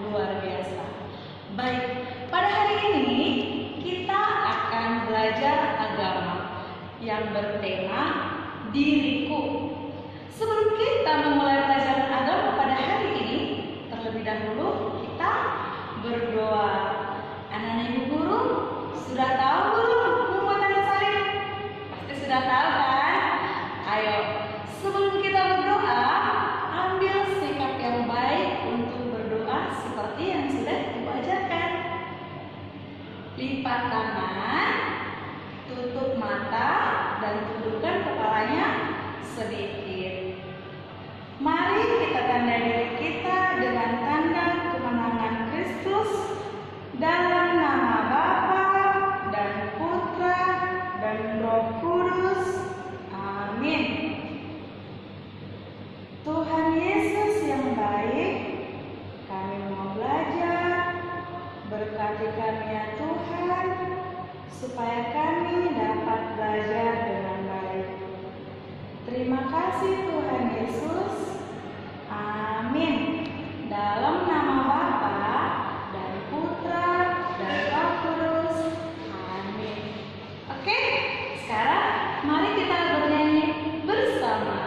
luar biasa. Baik, pada hari ini kita akan belajar agama yang bertema diriku. Sebelum kita memulai pelajaran agama pada hari ini, terlebih dahulu kita berdoa. Anak-anak ibu guru sudah tahu belum pembuatan salib? Pasti sudah tahu kan? Ayo, sebelum kita berdoa, ambil sikap yang baik untuk berdoa seperti yang sudah Ibu ajarkan. Lipat tangan, tutup mata, dan tundukkan kepalanya sedikit. Mari kita tandai diri kita dengan tanda kemenangan Kristus dalam nama Bapa dan Putra dan Roh Kudus. Amin. Tuhan Yesus yang baik, kami mau belajar. Berkati kami ya Tuhan, supaya kami dapat belajar dengan baik. Terima kasih Tuhan Yesus. Amin. Dalam nama Bapa dan Putra dan Roh Kudus. Amin. Oke, sekarang mari kita bernyanyi bersama.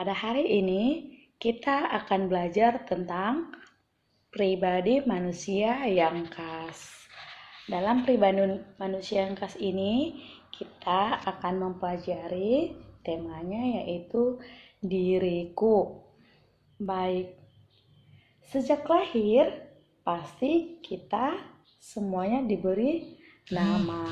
Pada hari ini kita akan belajar tentang pribadi manusia yang khas. Dalam pribadi manusia yang khas ini kita akan mempelajari temanya yaitu diriku. Baik, sejak lahir pasti kita semuanya diberi nama.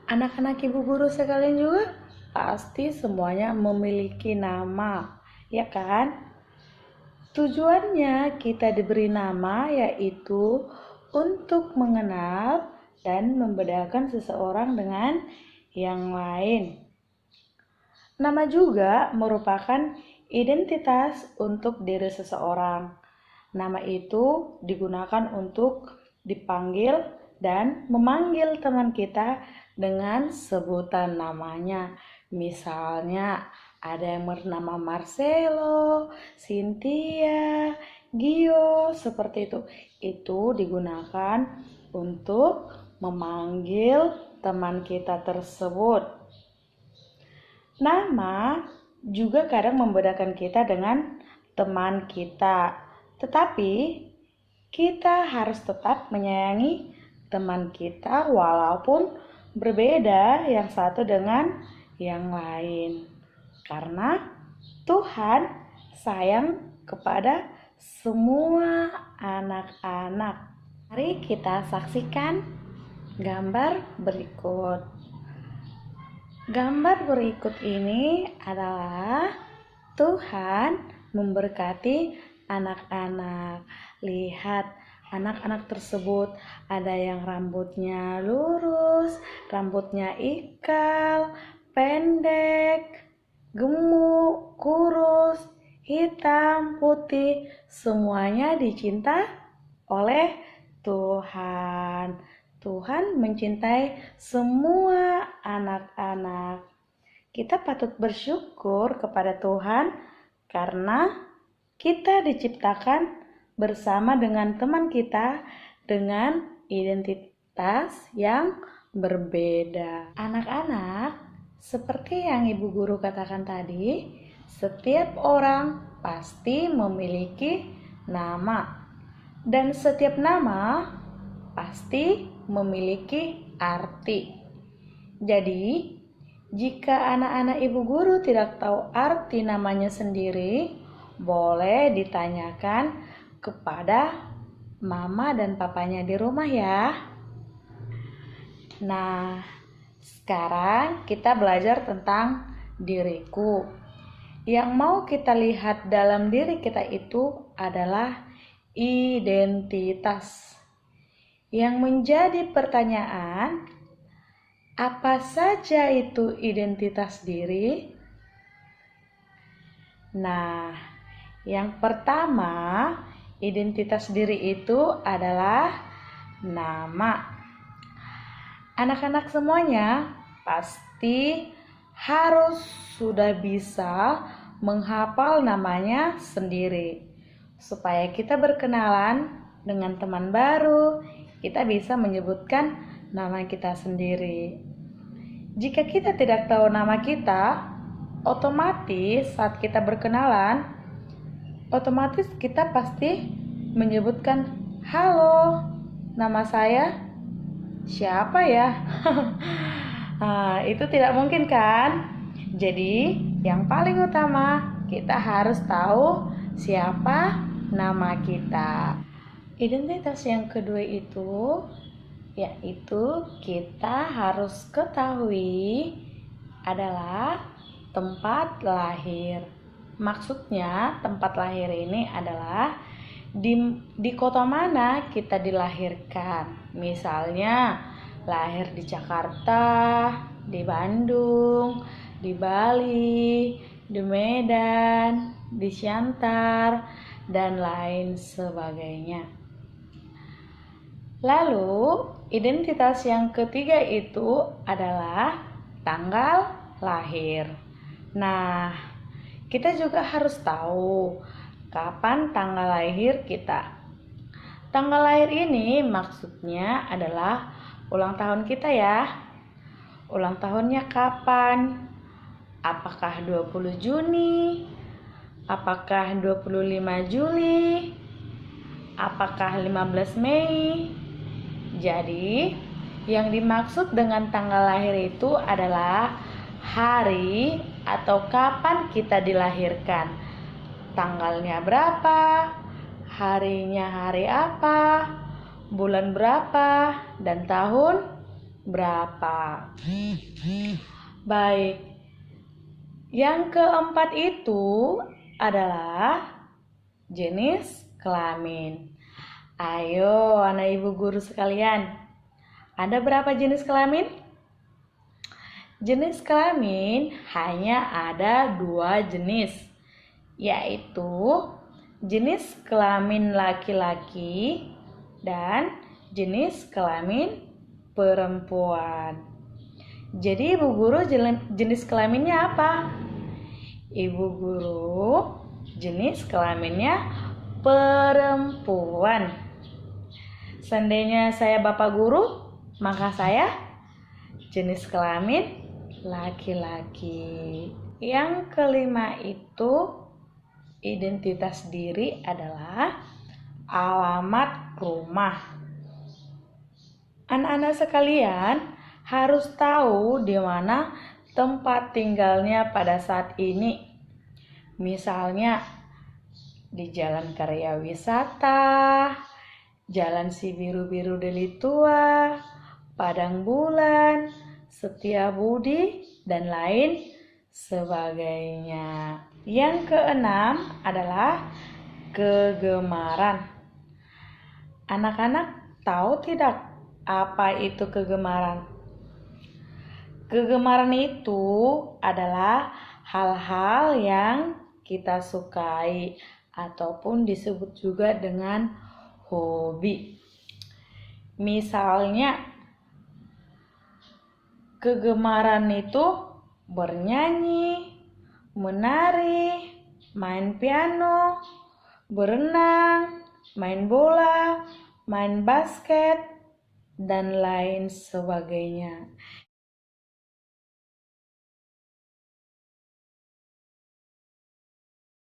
Anak-anak ibu guru sekalian juga pasti semuanya memiliki nama, ya kan? Tujuannya kita diberi nama yaitu untuk mengenal dan membedakan seseorang dengan yang lain. Nama juga merupakan identitas untuk diri seseorang. Nama itu digunakan untuk dipanggil dan memanggil teman kita dengan sebutan namanya. Misalnya ada yang bernama Marcelo, Cynthia, Gio, seperti itu. Itu digunakan untuk memanggil teman kita tersebut. Nama juga kadang membedakan kita dengan teman kita. Tetapi kita harus tetap menyayangi teman kita walaupun berbeda yang satu dengan yang lain, karena Tuhan sayang kepada semua anak-anak. Mari kita saksikan gambar berikut. Gambar berikut ini adalah Tuhan memberkati anak-anak. Lihat, anak-anak tersebut ada yang rambutnya lurus, rambutnya ikal, pendek, gemuk, kurus, hitam, putih, semuanya dicinta oleh Tuhan. Tuhan mencintai semua anak-anak. Kita patut bersyukur kepada Tuhan karena kita diciptakan bersama dengan teman kita dengan identitas yang berbeda. Anak-anak, seperti yang Ibu Guru katakan tadi, setiap orang pasti memiliki nama. Dan setiap nama pasti memiliki arti. Jadi, jika anak-anak Ibu Guru tidak tahu arti namanya sendiri, boleh ditanyakan kepada mama dan papanya di rumah ya. Nah, sekarang kita belajar tentang diriku. Yang mau kita lihat dalam diri kita itu adalah identitas. Yang menjadi pertanyaan, apa saja itu identitas diri? Nah, yang pertama, identitas diri itu adalah nama. Anak-anak semuanya pasti harus sudah bisa menghafal namanya sendiri. Supaya kita berkenalan dengan teman baru, kita bisa menyebutkan nama kita sendiri. Jika kita tidak tahu nama kita, otomatis saat kita berkenalan, otomatis kita pasti menyebutkan, "Halo, nama saya siapa ya?" Nah, itu tidak mungkin kan? Jadi, yang paling utama kita harus tahu siapa nama kita. Identitas yang kedua itu yaitu kita harus ketahui adalah tempat lahir. Maksudnya tempat lahir ini adalah di kota mana kita dilahirkan. Misalnya lahir di Jakarta, di Bandung, di Bali, di Medan, di Siantar, dan lain sebagainya. Lalu, identitas yang ketiga itu adalah tanggal lahir. Nah, kita juga harus tahu kapan tanggal lahir kita. Tanggal lahir ini maksudnya adalah ulang tahun kita ya. Ulang tahunnya kapan? Apakah 20 Juni? Apakah 25 Juli? Apakah 15 Mei? Jadi, yang dimaksud dengan tanggal lahir itu adalah hari atau kapan kita dilahirkan. Tanggalnya berapa? Harinya hari apa? Bulan berapa? Dan tahun berapa? Baik. Yang keempat itu adalah jenis kelamin. Ayo anak ibu guru sekalian, ada berapa jenis kelamin? Jenis kelamin hanya ada 2 jenis, yaitu jenis kelamin laki-laki dan jenis kelamin perempuan. Jadi ibu guru jenis kelaminnya apa? Ibu guru jenis kelaminnya perempuan. Seandainya saya bapak guru, maka saya jenis kelamin laki-laki. Yang kelima itu identitas diri adalah alamat rumah. Anak-anak sekalian harus tahu di mana tempat tinggalnya pada saat ini. Misalnya di Jalan Karya Wisata, Jalan Si Biru-Biru Deli Tua, Padang Bulan, setia budi, dan lain sebagainya. Yang keenam adalah kegemaran. Anak-anak tahu tidak apa itu kegemaran? Kegemaran itu adalah hal-hal yang kita sukai ataupun disebut juga dengan hobi. Misalnya, kegemaran itu bernyanyi, menari, main piano, berenang, main bola, main basket, dan lain sebagainya.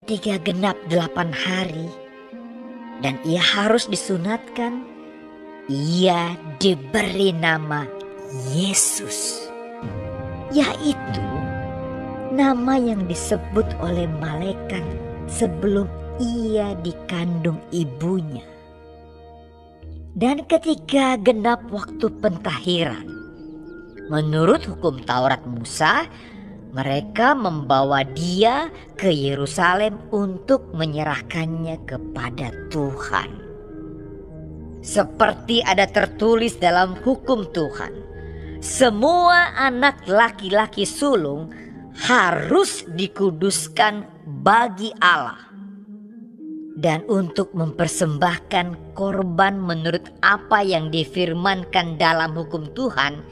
Ketika genap 8 hari dan ia harus disunatkan, ia diberi nama Yesus, yaitu nama yang disebut oleh malaikat sebelum ia dikandung ibunya. Dan ketika genap waktu pentahiran, menurut hukum Taurat Musa, mereka membawa dia ke Yerusalem untuk menyerahkannya kepada Tuhan. Seperti ada tertulis dalam hukum Tuhan, semua anak laki-laki sulung harus dikuduskan bagi Allah. Dan untuk mempersembahkan korban menurut apa yang difirmankan dalam hukum Tuhan,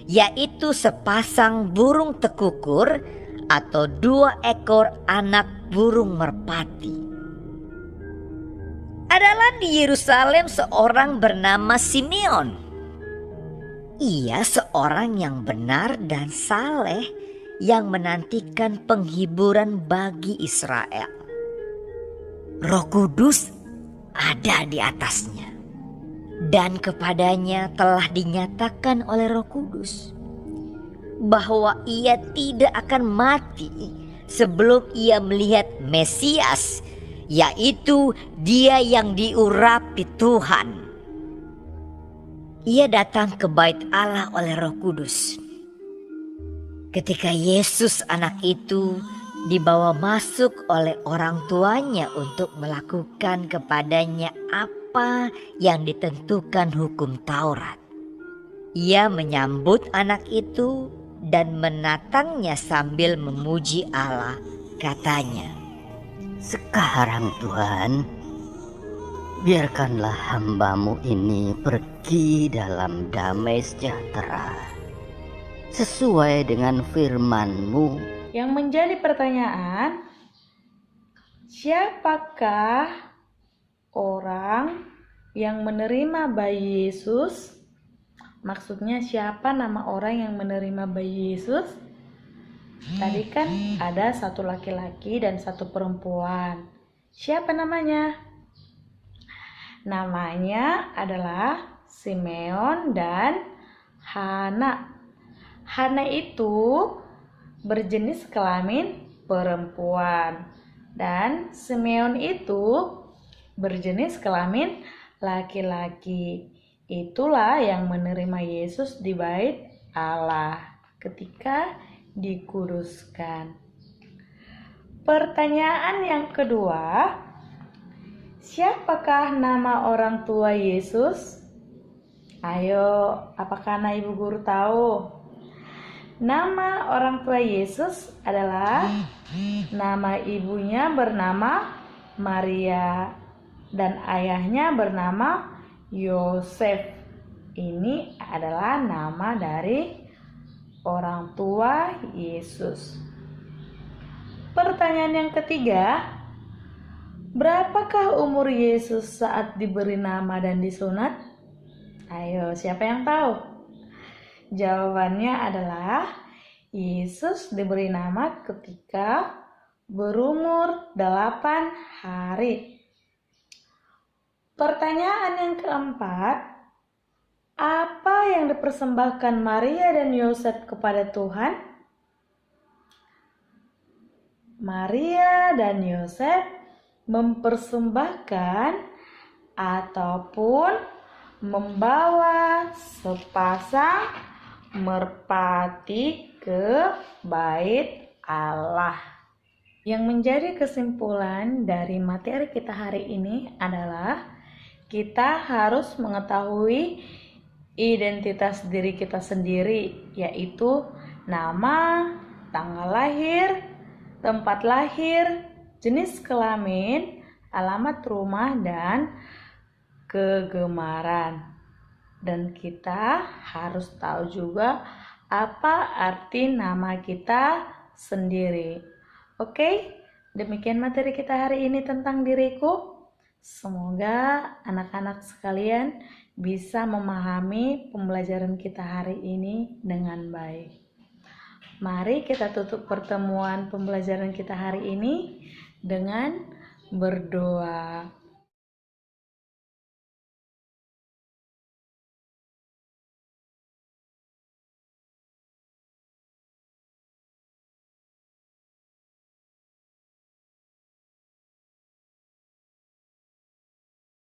yaitu sepasang burung tekukur atau 2 ekor anak burung merpati. Adalah di Yerusalem seorang bernama Simeon. Ia seorang yang benar dan saleh yang menantikan penghiburan bagi Israel. Roh Kudus ada di atasnya. Dan kepadanya telah dinyatakan oleh Roh Kudus bahwa ia tidak akan mati sebelum ia melihat Mesias, yaitu Dia yang diurapi Tuhan. Ia datang ke bait Allah oleh Roh Kudus. Ketika Yesus anak itu dibawa masuk oleh orang tuanya untuk melakukan kepadanya apa yang ditentukan hukum Taurat, ia menyambut anak itu dan menatangnya sambil memuji Allah. Katanya, "Sekarang Tuhan, biarkanlah hamba-Mu ini pergi dalam damai sejahtera, sesuai dengan firman-Mu." Yang menjadi pertanyaan, siapakah orang yang menerima bayi Yesus? Maksudnya siapa nama orang yang menerima bayi Yesus? Tadi kan ada 1 laki-laki dan 1 perempuan. Siapa namanya? Namanya adalah Simeon dan Hana. Hana itu berjenis kelamin perempuan dan Simeon itu berjenis kelamin laki-laki. Itulah yang menerima Yesus di bait Allah ketika dikuduskan. Pertanyaan yang kedua, siapakah nama orang tua Yesus? Ayo, apakah anak ibu guru tahu? Nama orang tua Yesus adalah nama ibunya bernama Maria dan ayahnya bernama Yosef. Ini adalah nama dari orang tua Yesus. Pertanyaan yang ketiga, berapakah umur Yesus saat diberi nama dan disunat? Ayo, siapa yang tahu? Jawabannya adalah Yesus diberi nama ketika berumur 8 hari. Pertanyaan yang keempat, apa yang dipersembahkan Maria dan Yosef kepada Tuhan? Maria dan Yosef mempersembahkan ataupun membawa sepasang merpati ke bait Allah. Yang menjadi kesimpulan dari materi kita hari ini adalah kita harus mengetahui identitas diri kita sendiri, yaitu nama, tanggal lahir, tempat lahir, jenis kelamin, alamat rumah, dan kegemaran. Dan kita harus tahu juga apa arti nama kita sendiri. Oke, demikian materi kita hari ini tentang diriku. Semoga anak-anak sekalian bisa memahami pembelajaran kita hari ini dengan baik. Mari kita tutup pertemuan pembelajaran kita hari ini dengan berdoa.